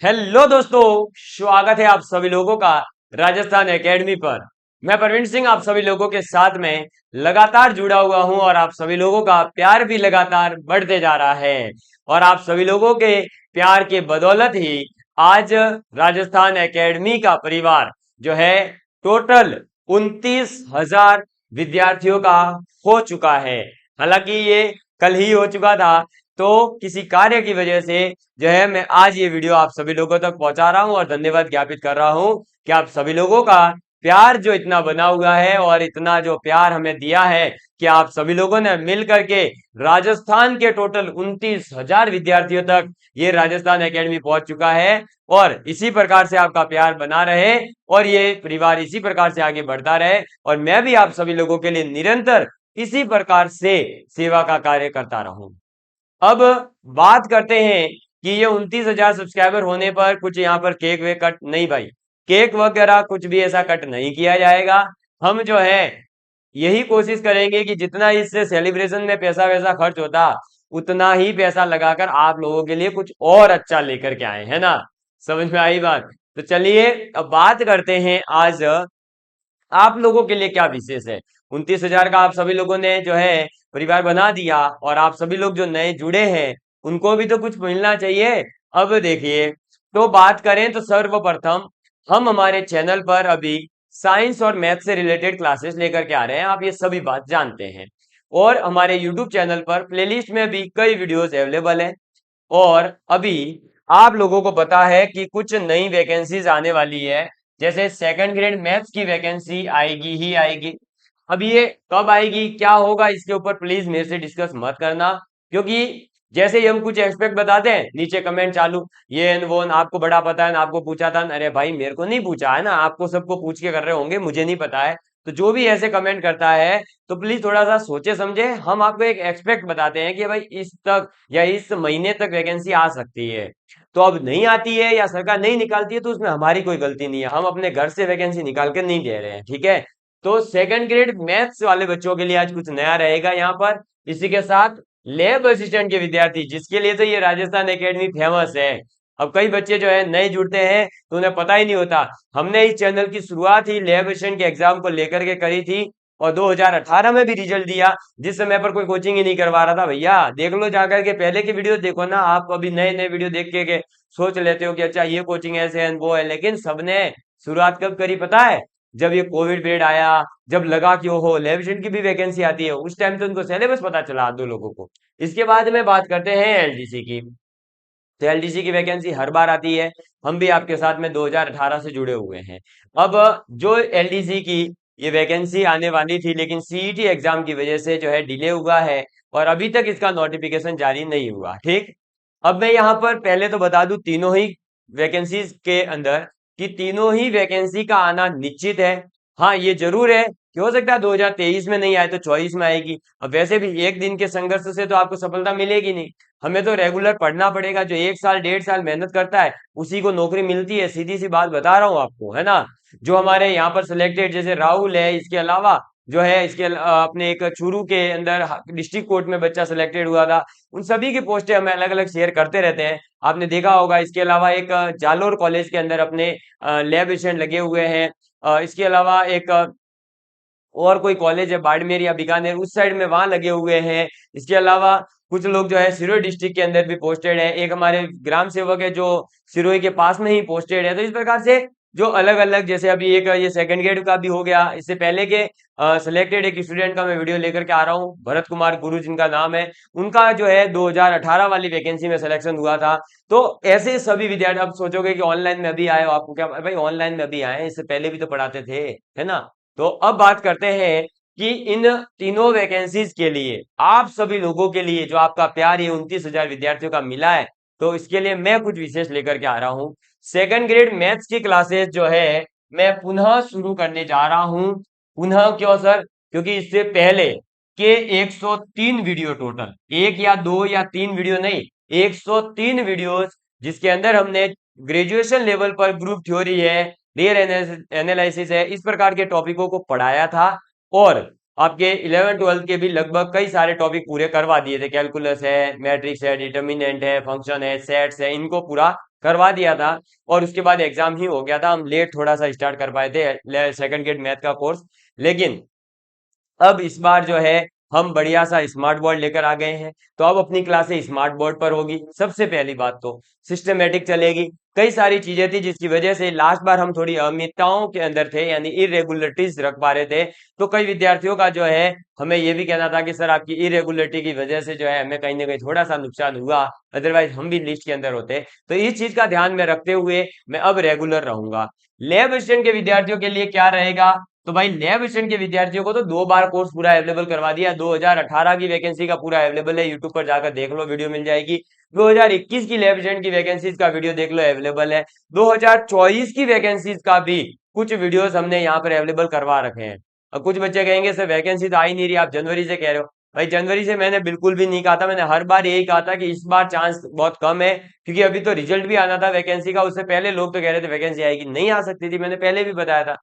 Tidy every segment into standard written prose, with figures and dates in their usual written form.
Hello दोस्तों, स्वागत है आप सभी लोगों का राजस्थान एकेडमी पर। मैं प्रवीण सिंह आप सभी लोगों के साथ में लगातार जुड़ा हुआ हूं और आप सभी लोगों का प्यार भी लगातार बढ़ते जा रहा है। और आप सभी लोगों के प्यार के बदौलत ही आज राजस्थान एकेडमी का परिवार जो है टोटल 29,000 विद्यार्थियों का हो चुका है। हालांकि ये कल ही हो चुका था, तो किसी कार्य की वजह से जो है मैं आज ये वीडियो आप सभी लोगों तक पहुंचा रहा हूं और धन्यवाद ज्ञापित कर रहा हूं कि आप सभी लोगों का प्यार जो इतना बना हुआ है और इतना जो प्यार हमें दिया है कि आप सभी लोगों ने मिल करके राजस्थान के टोटल 29,000 विद्यार्थियों तक ये राजस्थान एकेडमी पहुंच चुका है। और इसी प्रकार से आपका प्यार बना रहे और ये परिवार इसी प्रकार से आगे बढ़ता रहे और मैं भी आप सभी लोगों के लिए निरंतर इसी प्रकार से सेवा का कार्य करता रहूं। अब बात करते हैं कि ये 29,000 सब्सक्राइबर होने पर कुछ यहाँ पर केक वेक कट नहीं भाई, केक वगैरह कुछ भी ऐसा कट नहीं किया जाएगा। हम जो है यही कोशिश करेंगे कि जितना इससे सेलिब्रेशन में पैसा वैसा खर्च होता उतना ही पैसा लगाकर आप लोगों के लिए कुछ और अच्छा लेकर के आए, है ना। समझ में आई बात। तो चलिए अब बात करते हैं आज आप लोगों के लिए क्या विशेष है। 29,000 का आप सभी लोगों ने जो है परिवार बना दिया और आप सभी लोग जो नए जुड़े हैं उनको भी तो कुछ मिलना चाहिए। अब देखिए, तो बात करें तो सर्वप्रथम हम हमारे चैनल पर अभी साइंस और मैथ से रिलेटेड क्लासेस लेकर के आ रहे हैं, आप ये सभी बात जानते हैं। और हमारे यूट्यूब चैनल पर प्लेलिस्ट में भी कई वीडियोस अवेलेबल है। और अभी आप लोगों को पता है कि कुछ नई वैकेंसीज आने वाली है, जैसे सेकंड ग्रेड मैथ्स की वैकेंसी आएगी ही आएगी। अब ये कब आएगी क्या होगा इसके ऊपर प्लीज मेरे से डिस्कस मत करना, क्योंकि जैसे ही हम कुछ एक्सपेक्ट बताते हैं नीचे कमेंट चालू, ये एंड वो न आपको बड़ा पता है ना, आपको पूछा था। अरे भाई मेरे को नहीं पूछा है ना, आपको सबको पूछ के कर रहे होंगे, मुझे नहीं पता है। तो जो भी ऐसे कमेंट करता है तो प्लीज थोड़ा सा सोचे समझे। हम आपको एक एक्सपेक्ट बताते हैं कि भाई इस तक या इस महीने तक वैकेंसी आ सकती है। तो अब नहीं आती है या सरकार नहीं निकालती है तो उसमें हमारी कोई गलती नहीं है, हम अपने घर से वैकेंसी निकाल के नहीं दे रहे हैं, ठीक है। तो सेकंड ग्रेड मैथ्स वाले बच्चों के लिए आज कुछ नया रहेगा यहाँ पर। इसी के साथ लैब असिस्टेंट के विद्यार्थी, जिसके लिए तो ये राजस्थान एकेडमी फेमस है। अब कई बच्चे जो है नए जुड़ते हैं तो उन्हें पता ही नहीं होता, हमने इस चैनल की शुरुआत ही लैब असिस्टेंट के एग्जाम को लेकर के करी थी और 2018 में भी रिजल्ट दिया, जिस समय पर कोई कोचिंग ही नहीं करवा रहा था। भैया देख लो जाकर के, पहले की वीडियो देखो ना। आप अभी नए नए वीडियो देख के सोच लेते हो कि अच्छा ये कोचिंग ऐसे है वो है, लेकिन सबने शुरुआत कब करी पता है? जब ये कोविड पीरियड आया, जब लगा कि ओहो लैब असिस्टेंट की भी वैकेंसी आती है, उस टाइम तो उनको सिलेबस पता चला दो लोगों को। इसके बाद में बात करते हैं एलडीसी की। तो एलडीसी की वैकेंसी हर बार आती है, हम भी आपके साथ में 2018 से जुड़े हुए हैं। अब जो एलडीसी की ये वैकेंसी आने वाली थी, लेकिन सीईटी एग्जाम की वजह से जो है डिले हुआ है और अभी तक इसका नोटिफिकेशन जारी नहीं हुआ, ठीक। अब मैं यहाँ पर पहले तो बता दूं तीनों ही वैकेंसीज के अंदर कि तीनों ही वैकेंसी का आना निश्चित है। हाँ ये जरूर है कि हो सकता है 2023 में नहीं आए तो 24 में आएगी। अब वैसे भी एक दिन के संघर्ष से तो आपको सफलता मिलेगी नहीं, हमें तो रेगुलर पढ़ना पड़ेगा। जो 1 साल 1.5 साल मेहनत करता है उसी को नौकरी मिलती है, सीधी सी बात बता रहा हूँ आपको, है ना। जो हमारे यहाँ पर सिलेक्टेड जैसे राहुल है, इसके अलावा जो है इसके अपने एक चूरू के अंदर डिस्ट्रिक्ट कोर्ट में बच्चा सिलेक्टेड हुआ था, उन सभी की पोस्टें हमें अलग अलग शेयर करते रहते हैं, आपने देखा होगा। इसके अलावा एक जालोर कॉलेज के अंदर अपने लैब असिस्टेंट लगे हुए हैं। इसके अलावा एक और कोई कॉलेज है बाड़मेर या बीकानेर उस साइड में, वहां लगे हुए हैं। इसके अलावा कुछ लोग जो है सिरोही डिस्ट्रिक्ट के अंदर भी पोस्टेड है, एक हमारे ग्राम सेवक है जो सिरोही के पास में ही पोस्टेड है। तो इस प्रकार से जो अलग अलग, जैसे अभी एक ये सेकंड ग्रेड का भी हो गया, इससे पहले के सिलेक्टेड एक स्टूडेंट का मैं वीडियो लेकर के आ रहा हूँ, भरत कुमार गुरु जिनका नाम है, उनका जो है 2018 वाली वैकेंसी में सिलेक्शन हुआ था। तो ऐसे सभी विद्यार्थी, अब सोचोगे कि ऑनलाइन में अभी आए हो, आपको क्या भाई ऑनलाइन में अभी आए, इससे पहले भी तो पढ़ाते थे, है ना। तो अब बात करते हैं कि इन तीनों वैकेंसीज के लिए आप सभी लोगों के लिए जो आपका प्यार ये 29,000 विद्यार्थियों का मिला है, तो इसके लिए मैं कुछ विशेष लेकर के आ रहा हूँ। सेकंड ग्रेड मैथ्स की क्लासेस जो है मैं पुनः शुरू करने जा रहा हूँ। पुनः क्यों सर? क्योंकि इससे पहले के 103 वीडियो, टोटल एक या दो या तीन वीडियो नहीं, 103 वीडियोस, जिसके अंदर हमने ग्रेजुएशन लेवल पर ग्रुप थ्योरी है, रियल एनालिसिस है, इस प्रकार के टॉपिकों को पढ़ाया था। और आपके 11-12 के भी लगभग कई सारे टॉपिक पूरे करवा दिए थे, कैलकुलस है, मैट्रिक्स है, डिटर्मिनेंट है, फंक्शन है, सेट्स है, इनको पूरा करवा दिया था और उसके बाद एग्जाम ही हो गया था। हम लेट थोड़ा सा स्टार्ट कर पाए थे सेकंड ग्रेड मैथ का कोर्स। लेकिन अब इस बार जो है हम बढ़िया सा स्मार्ट बोर्ड लेकर आ गए हैं, तो अब अपनी क्लासें स्मार्ट बोर्ड पर होगी। सबसे पहली बात तो सिस्टमेटिक चलेगी। कई सारी चीजें थी जिसकी वजह से लास्ट बार हम थोड़ी अनियमितताओं के अंदर थे, यानी इरेगुलरिटीज रख पा रहे थे। तो कई विद्यार्थियों का जो है हमें ये भी कहना था कि सर आपकी इरेगुलरिटी की वजह से जो है हमें कहीं ना कहीं थोड़ा सा नुकसान हुआ, अदरवाइज हम भी लिस्ट के अंदर होते। तो इस चीज का ध्यान में रखते हुए मैं अब रेगुलर रहूंगा। लैब असिस्टेंट के विद्यार्थियों के लिए क्या रहेगा, तो भाई लैब असिस्टेंट के विद्यार्थियों को तो 2 बार कोर्स पूरा अवेलेबल करवा दिया। 2018 की वैकेंसी का पूरा अवेलेबल है, यूट्यूब पर जाकर देख लो, वीडियो मिल जाएगी। 2021 की लैब असिस्टेंट की वैकेंसीज का वीडियो देख लो, अवेलेबल है। 2024 की वैकेंसीज का भी कुछ वीडियोस हमने यहाँ पर अवेलेबल करवा रखे हैं। और कुछ बच्चे कहेंगे सर वैकेंसी तो आई नहीं रही, आप जनवरी से कह रहे हो। भाई जनवरी से मैंने बिल्कुल भी नहीं कहा था, मैंने हर बार यही कहा था कि इस बार चांस बहुत कम है, क्योंकि अभी तो रिजल्ट भी आना था वैकेंसी का। उससे पहले लोग तो कह रहे थे वैकेंसी आएगी, नहीं आ सकती थी, मैंने पहले भी बताया था।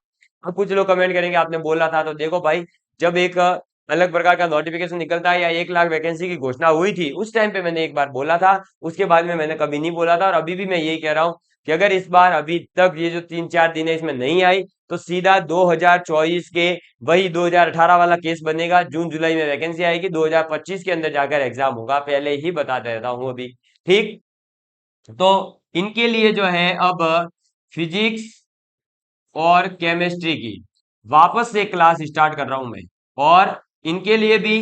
अब कुछ लोग कमेंट करेंगे आपने बोला था, तो देखो भाई जब एक अलग प्रकार का नोटिफिकेशन निकलता है या 1 लाख वैकेंसी की घोषणा हुई थी, उस टाइम पे मैंने एक बार बोला था, उसके बाद में मैंने कभी नहीं बोला था। और अभी भी मैं यही कह रहा हूँ कि अगर इस बार अभी तक ये जो 3-4 दिन है इसमें नहीं आई, तो सीधा 2024 के वही 2018 वाला केस बनेगा। जून जुलाई में वैकेंसी आएगी, 2025 के अंदर जाकर एग्जाम होगा, पहले ही बता देता हूँ अभी। ठीक, तो इनके लिए जो है अब फिजिक्स और केमिस्ट्री की वापस से क्लास स्टार्ट कर रहा हूं मैं। और इनके लिए भी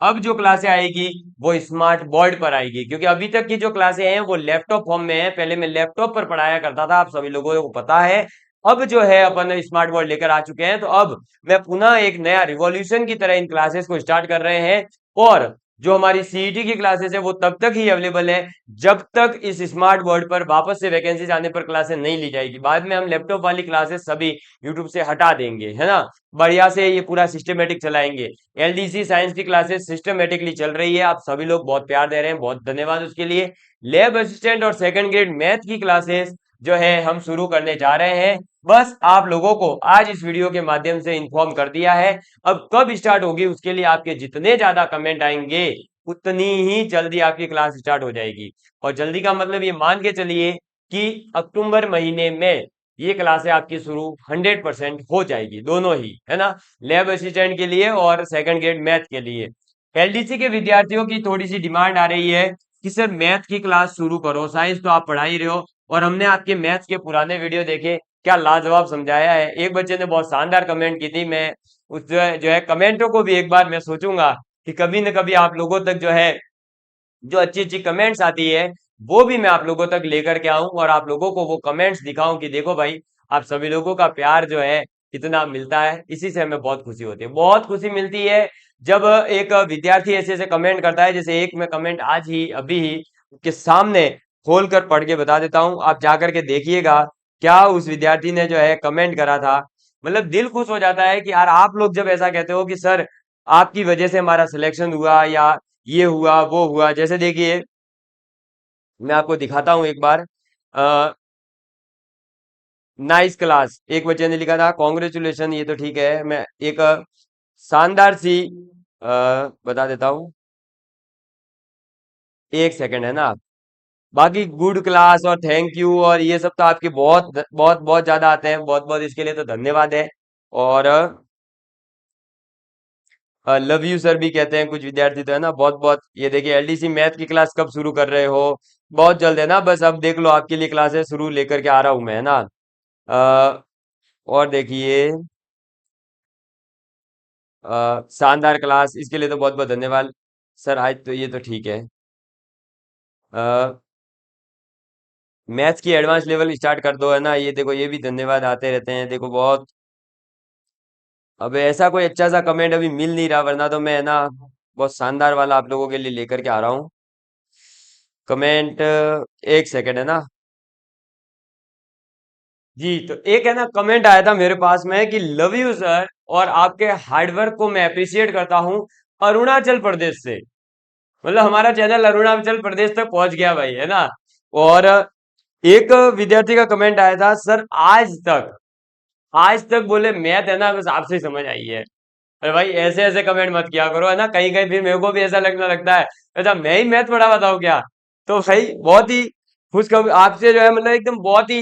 अब जो क्लासें आएगी वो स्मार्ट बोर्ड पर आएगी, क्योंकि अभी तक की जो क्लासें हैं वो लैपटॉप फॉर्म में है। पहले मैं लैपटॉप पर पढ़ाया करता था, आप सभी लोगों को पता है। अब जो है अपन स्मार्ट बोर्ड लेकर आ चुके हैं, तो अब मैं पुनः एक नया रिवॉल्यूशन की तरह इन क्लासेस को स्टार्ट कर रहे हैं। और जो हमारी सीईटी की क्लासेस है वो तब तक ही अवेलेबल है जब तक इस स्मार्ट बोर्ड पर वापस से वैकेंसीज आने पर क्लासेस नहीं ली जाएगी। बाद में हम लैपटॉप वाली क्लासेस सभी यूट्यूब से हटा देंगे, है ना। बढ़िया से ये पूरा सिस्टमेटिक चलाएंगे। एलडीसी साइंस की क्लासेस सिस्टमेटिकली चल रही है, आप सभी लोग बहुत प्यार दे रहे हैं, बहुत धन्यवाद उसके लिए। लैब असिस्टेंट और सेकंड ग्रेड मैथ की क्लासेस जो है हम शुरू करने जा रहे हैं। बस आप लोगों को आज इस वीडियो के माध्यम से इन्फॉर्म कर दिया है। अब कब स्टार्ट होगी उसके लिए आपके जितने ज्यादा कमेंट आएंगे उतनी ही जल्दी आपकी क्लास स्टार्ट हो जाएगी। और जल्दी का मतलब ये मान के चलिए कि अक्टूबर महीने में ये क्लासें आपकी शुरू 100% हो जाएगी, दोनों ही, है ना। लैब असिस्टेंट के लिए और सेकंड ग्रेड मैथ के लिए। एलडीसी के विद्यार्थियों की थोड़ी सी डिमांड आ रही है कि सर मैथ की क्लास शुरू करो, साइंस तो आप पढ़ा ही रहे हो और हमने आपके मैथ्स के पुराने वीडियो देखे, क्या लाजवाब समझाया है। एक बच्चे ने बहुत शानदार कमेंट की थी, मैं उस जो है कमेंटों को भी एक बार मैं सोचूंगा कि कभी न कभी आप लोगों तक जो है जो अच्छी अच्छी कमेंट्स आती है वो भी मैं आप लोगों तक लेकर के आऊं और आप लोगों को वो कमेंट्स दिखाऊं कि देखो भाई आप सभी लोगों का प्यार जो है कितना मिलता है। इसी से हमें बहुत खुशी होती है, बहुत खुशी मिलती है जब एक विद्यार्थी ऐसे ऐसे कमेंट करता है। जैसे एक मैं कमेंट आज ही अभी ही के सामने खोल कर पढ़ के बता देता हूं, आप जाकर के देखिएगा क्या उस विद्यार्थी ने जो है कमेंट करा था। मतलब दिल खुश हो जाता है कि यार आप लोग जब ऐसा कहते हो कि सर आपकी वजह से हमारा सिलेक्शन हुआ या ये हुआ वो हुआ। जैसे देखिए मैं आपको दिखाता हूं एक बार। नाइस क्लास एक बच्चे ने लिखा था, कॉन्ग्रेचुलेशन, ये तो ठीक है। मैं एक शानदार सी बता देता हूँ, एक सेकंड, है ना। बाकी गुड क्लास और थैंक यू और ये सब तो आपके बहुत बहुत बहुत ज्यादा आते हैं, बहुत बहुत इसके लिए तो धन्यवाद है। और लव यू सर भी कहते हैं कुछ विद्यार्थी, तो है ना, बहुत बहुत। ये देखिए एलडीसी मैथ की क्लास कब शुरू कर रहे हो, बहुत जल्द, है ना। बस अब देख लो आपके लिए क्लासेस शुरू लेकर के आ रहा हूं मैं, है ना। अ, और देखिए शानदार क्लास, इसके लिए तो बहुत बहुत धन्यवाद सर। आज तो ये तो ठीक है। मैथ्स की एडवांस लेवल स्टार्ट कर दो, है ना। ये देखो ये भी धन्यवाद आते रहते हैं, देखो बहुत। अब ऐसा कोई अच्छा सा कमेंट अभी मिल नहीं रहा, वरना तो मैं, है ना, बहुत शानदार वाला आप लोगों के लिए लेकर के आ रहा हूँ कमेंट। एक सेकंड, है ना। जी, तो एक, है ना, कमेंट आया था मेरे पास में कि लव यू सर और आपके हार्डवर्क को मैं अप्रिशिएट करता हूँ अरुणाचल प्रदेश से। मतलब हमारा चैनल अरुणाचल प्रदेश तक पहुंच गया भाई, है ना। और एक विद्यार्थी का कमेंट आया था, सर आज तक बोले मैथ, है ना, बस आपसे ही समझ आई है। अरे भाई ऐसे ऐसे कमेंट मत किया करो, है ना। कहीं कहीं फिर मेरे को भी ऐसा लगने लगता है अच्छा मैं ही मैथ पढ़ा बताऊं क्या। तो भाई बहुत ही खुशखबरी आपसे जो है मतलब एकदम बहुत ही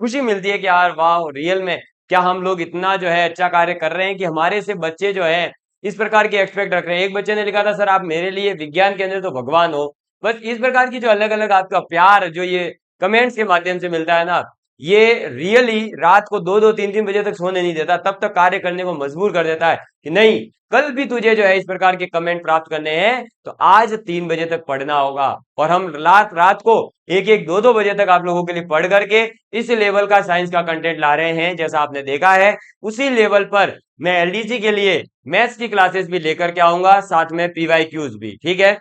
खुशी मिलती है कि यार वाह, रियल में क्या हम लोग इतना जो है अच्छा कार्य कर रहे हैं कि हमारे से बच्चे जो है इस प्रकार की एक्सपेक्ट रख रहे हैं। एक बच्चे ने लिखा था, सर आप मेरे लिए विज्ञान के अंदर तो भगवान हो। बस इस प्रकार की जो अलग अलग आपका प्यार जो ये कमेंट्स के माध्यम से मिलता है ना, ये रियली रात को 2-2 3-3 बजे तक सोने नहीं देता, तब तक कार्य करने को मजबूर कर देता है कि नहीं, कल भी तुझे जो है इस प्रकार के कमेंट प्राप्त करने हैं तो आज 3 बजे तक पढ़ना होगा। और हम रात रात को 1-1 2-2 बजे तक आप लोगों के लिए पढ़ करके इस लेवल का साइंस का कंटेंट ला रहे हैं। जैसा आपने देखा है उसी लेवल पर मैं एलडीसी के लिए मैथ्स की क्लासेस भी लेकर के आऊंगा, साथ में पीवाईक्यूज भी। ठीक है,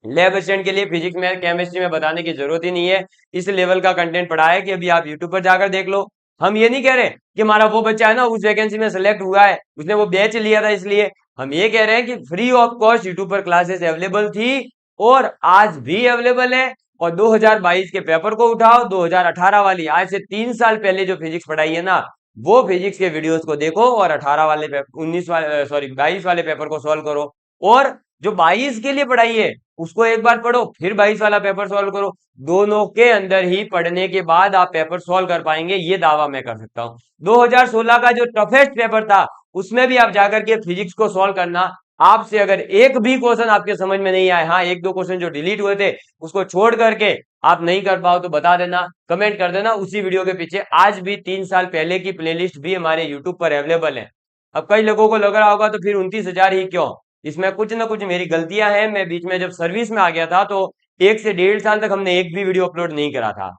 लैब असिस्टेंट के लिए फिजिक्स में केमिस्ट्री में बताने की जरूरत ही नहीं है, इस लेवल का कंटेंट पढ़ा है कि अभी आप यूट्यूब पर जाकर देख लो। हम ये नहीं कह रहे कि हमारा वो बच्चा है ना उस वैकेंसी में सेलेक्ट हुआ है, उसने वो बैच लिया था इसलिए। हम ये कह रहे हैं कि फ्री ऑफ कॉस्ट यूट्यूब पर क्लासेस अवेलेबल थी और आज भी अवेलेबल है। और 2022 के पेपर को उठाओ, 2018 वाली आज से 3 साल पहले जो फिजिक्स पढ़ाई है ना, वो फिजिक्स के वीडियोस को देखो और 18 वाले 19 वाले, सॉरी 22 वाले पेपर को सॉल्व करो। और जो 22 के लिए पढ़ाई है उसको एक बार पढ़ो, फिर 22 वाला पेपर सॉल्व करो। दोनों के अंदर ही पढ़ने के बाद आप पेपर सॉल्व कर पाएंगे, ये दावा मैं कर सकता हूं। 2016 का जो टफेस्ट पेपर था उसमें भी आप जाकर के फिजिक्स को सॉल्व करना। आपसे अगर एक भी क्वेश्चन आपके समझ में नहीं आए, हाँ 1-2 क्वेश्चन जो डिलीट हुए थे उसको छोड़ करके आप नहीं कर पाओ तो बता देना, कमेंट कर देना उसी वीडियो के पीछे। आज भी 3 साल पहले की प्लेलिस्ट भी हमारे यूट्यूब पर अवेलेबल है। अब कई लोगों को लग रहा होगा तो फिर 29,000 ही क्यों, इसमें कुछ ना कुछ मेरी गलतियां हैं। मैं बीच में जब सर्विस में आ गया था तो 1 से 1.5 साल तक हमने एक भी वीडियो अपलोड नहीं करा था।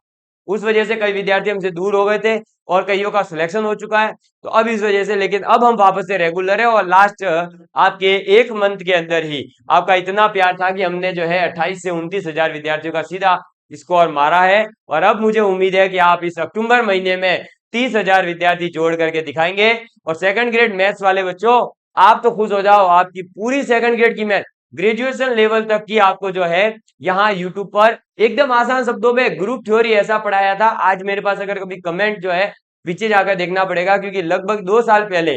उस वजह से कई विद्यार्थी हमसे दूर हो गए थे और कईयों का सिलेक्शन हो चुका है, तो अब इस वजह से, लेकिन अब हम वापस से रेगुलर है। और लास्ट आपके 1 मंथ के अंदर ही आपका इतना प्यार था कि हमने जो है 28 से 29 हजार विद्यार्थियों का सीधा स्कोर मारा है। और अब मुझे उम्मीद है कि आप इस अक्टूबर महीने में 30,000 विद्यार्थी जोड़ करके दिखाएंगे। और सेकंड ग्रेड मैथ्स वाले बच्चों, आप तो खुश हो जाओ, आपकी पूरी सेकंड ग्रेड की मैथ ग्रेजुएशन लेवल तक की आपको जो है यहाँ यूट्यूब पर एकदम आसान शब्दों में ग्रुप थ्योरी ऐसा पढ़ाया था। आज मेरे पास अगर कभी कमेंट जो है पीछे जाकर देखना पड़ेगा, क्योंकि लगभग 2 साल पहले,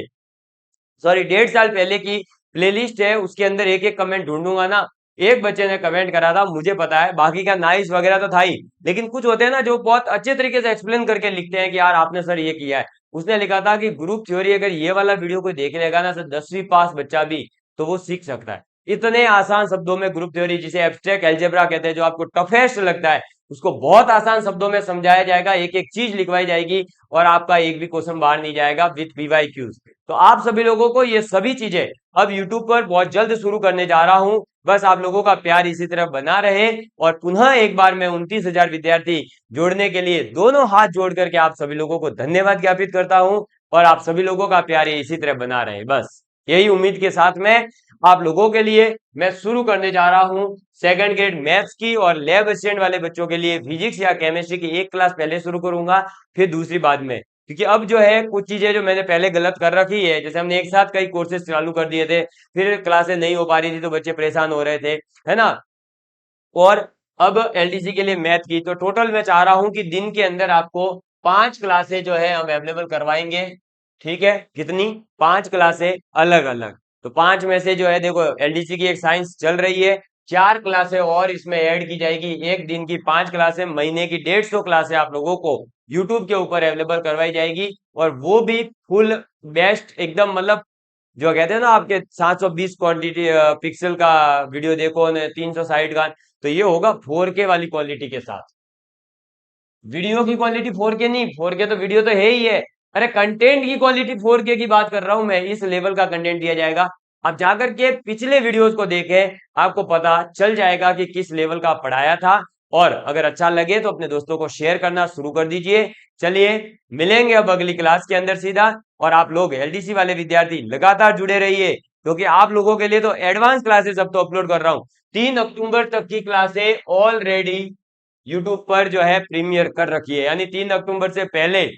सॉरी 1.5 साल पहले की प्लेलिस्ट है, उसके अंदर एक एक कमेंट ढूंढूंगा ना। एक बच्चे ने कमेंट करा था, मुझे पता है बाकी का नाइस वगैरह तो था ही, लेकिन कुछ होते हैं ना जो बहुत अच्छे तरीके से एक्सप्लेन करके लिखते हैं कि यार आपने सर ये किया है। उसने लिखा था कि ग्रुप थ्योरी अगर ये वाला वीडियो कोई देख लेगा ना सर, 10वीं पास बच्चा भी, तो वो सीख सकता है। इतने आसान शब्दों में ग्रुप थ्योरी, जिसे एब्स्ट्रैक्ट अलजेब्रा कहते हैं, जो आपको टफेस्ट लगता है उसको बहुत आसान शब्दों में समझाया जाएगा, एक एक चीज लिखवाई जाएगी और आपका एक भी क्वेश्चन बाहर नहीं जाएगा विथ पीवाईक्यूज। तो आप सभी लोगों को ये सभी चीजें अब यूट्यूब पर बहुत जल्द शुरू करने जा रहा हूं। बस आप लोगों का प्यार इसी तरह बना रहे। और पुनः एक बार मैं 29,000 विद्यार्थी जोड़ने के लिए दोनों हाथ जोड़ करके आप सभी लोगों को धन्यवाद ज्ञापित करता हूं। और आप सभी लोगों का प्यार इसी तरह बना रहे, बस यही उम्मीद के साथ में आप लोगों के लिए मैं शुरू करने जा रहा हूं सेकंड ग्रेड मैथ्स की। और लैब असिस्टेंट वाले बच्चों के लिए फिजिक्स या केमिस्ट्री की एक क्लास पहले शुरू करूंगा, फिर दूसरी बाद में। क्योंकि अब जो है कुछ चीजें जो मैंने पहले गलत कर रखी है, जैसे हमने एक साथ कई कोर्सेज चालू कर दिए थे, फिर क्लासेस नहीं हो पा रही थी तो बच्चे परेशान हो रहे थे, है ना। और अब एलडीसी के लिए मैथ की, तो टोटल मैं चाह रहा हूं कि दिन के अंदर आपको 5 क्लासें जो है हम अवेलेबल करवाएंगे। ठीक है, कितनी? 5 क्लासें अलग अलग। तो 5 में से जो है देखो, एलडीसी की एक साइंस चल रही है, 4 क्लासें और इसमें ऐड की जाएगी। एक दिन की 5 क्लासें, महीने की 150 क्लासें आप लोगों को यूट्यूब के ऊपर अवेलेबल करवाई जाएगी। और वो भी फुल बेस्ट एकदम, मतलब जो कहते हैं ना आपके 720 क्वांटिटी पिक्सल का वीडियो देखो ने 360 का, तो ये होगा 4K वाली क्वालिटी के साथ। वीडियो की क्वालिटी 4K नहीं, 4K तो वीडियो तो है ही है, अरे कंटेंट की क्वालिटी 4K की बात कर रहा हूं मैं। इस लेवल का कंटेंट दिया जाएगा। आप जाकर के पिछले वीडियोस को देखें, आपको पता चल जाएगा कि किस लेवल का पढ़ाया था। और अगर अच्छा लगे तो अपने दोस्तों को शेयर करना शुरू कर दीजिए। चलिए मिलेंगे अब अगली क्लास के अंदर सीधा। और आप लोग एलडीसी वाले विद्यार्थी लगातार जुड़े रहिए, क्योंकि आप लोगों के लिए तो एडवांस क्लासेस अब तो अपलोड कर रहा हूं। 3 अक्टूबर तक की क्लासें ऑलरेडी यूट्यूब पर जो है प्रीमियर कर रखी है, यानी 3 अक्टूबर से पहले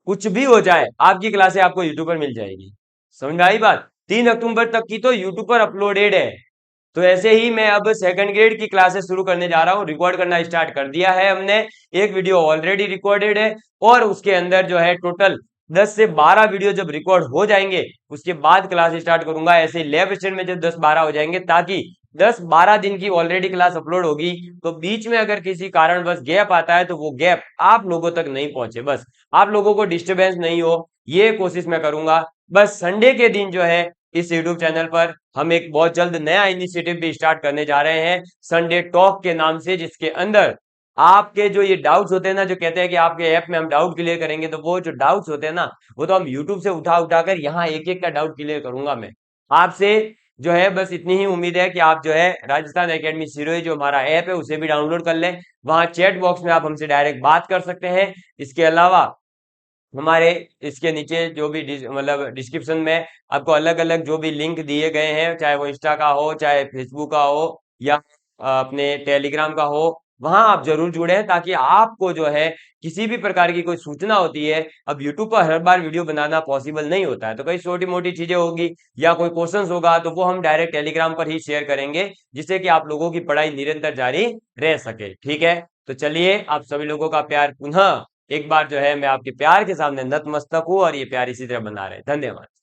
कुछ भी हो जाए आपकी क्लासें आपको यूट्यूब पर मिल जाएगी। समझ में आई बात? 3 अक्टूबर तक की तो यूट्यूब पर अपलोडेड है। तो ऐसे ही मैं अब सेकंड ग्रेड की क्लासेस शुरू करने जा रहा हूँ, रिकॉर्ड करना स्टार्ट कर दिया है हमने। एक वीडियो ऑलरेडी रिकॉर्डेड है और उसके अंदर जो है टोटल 10 से 12 वीडियो जब रिकॉर्ड हो जाएंगे उसके बाद क्लास स्टार्ट करूंगा। ऐसे लैब स्टैंड में जब 10-12 हो जाएंगे, ताकि 10-12 दिन की ऑलरेडी क्लास अपलोड होगी, तो बीच में अगर किसी कारणवश गैप आता है तो वो गैप आप लोगों तक नहीं पहुंचे, बस आप लोगों को डिस्टरबेंस नहीं हो, ये कोशिश मैं करूंगा। बस संडे के दिन जो है इस यूट्यूब चैनल पर हम एक बहुत जल्द नया इनिशिएटिव भी स्टार्ट करने जा रहे हैं, संडे टॉक के नाम से, जिसके अंदर आपके जो ये डाउट्स होते हैं ना, जो कहते हैं कि आपके ऐप में हम डाउट क्लियर करेंगे, तो वो जो डाउट्स होते हैं ना, वो तो हम यूट्यूब से उठा उठा कर यहाँ एक एक का डाउट क्लियर करूंगा मैं आपसे। जो है बस इतनी ही उम्मीद है कि आप जो है राजस्थान एकेडमी सिरोही जो हमारा ऐप है उसे भी डाउनलोड कर लें, वहां चैट बॉक्स में आप हमसे डायरेक्ट बात कर सकते हैं। इसके अलावा हमारे इसके नीचे जो भी मतलब डिस्क्रिप्शन में आपको अलग अलग जो भी लिंक दिए गए हैं, चाहे वो इंस्टा का हो, चाहे फेसबुक का हो, या अपने टेलीग्राम का हो, वहां आप जरूर जुड़े हैं, ताकि आपको जो है किसी भी प्रकार की कोई सूचना होती है, अब यूट्यूब पर हर बार वीडियो बनाना पॉसिबल नहीं होता है, तो कई छोटी मोटी चीजें होगी या कोई क्वेश्चंस होगा, तो वो हम डायरेक्ट टेलीग्राम पर ही शेयर करेंगे, जिससे कि आप लोगों की पढ़ाई निरंतर जारी रह सके। ठीक है, तो चलिए, आप सभी लोगों का प्यार पुनः एक बार जो है मैं आपके प्यार के सामने नतमस्तक हूँ, और ये प्यार इसी तरह बना रहे। धन्यवाद।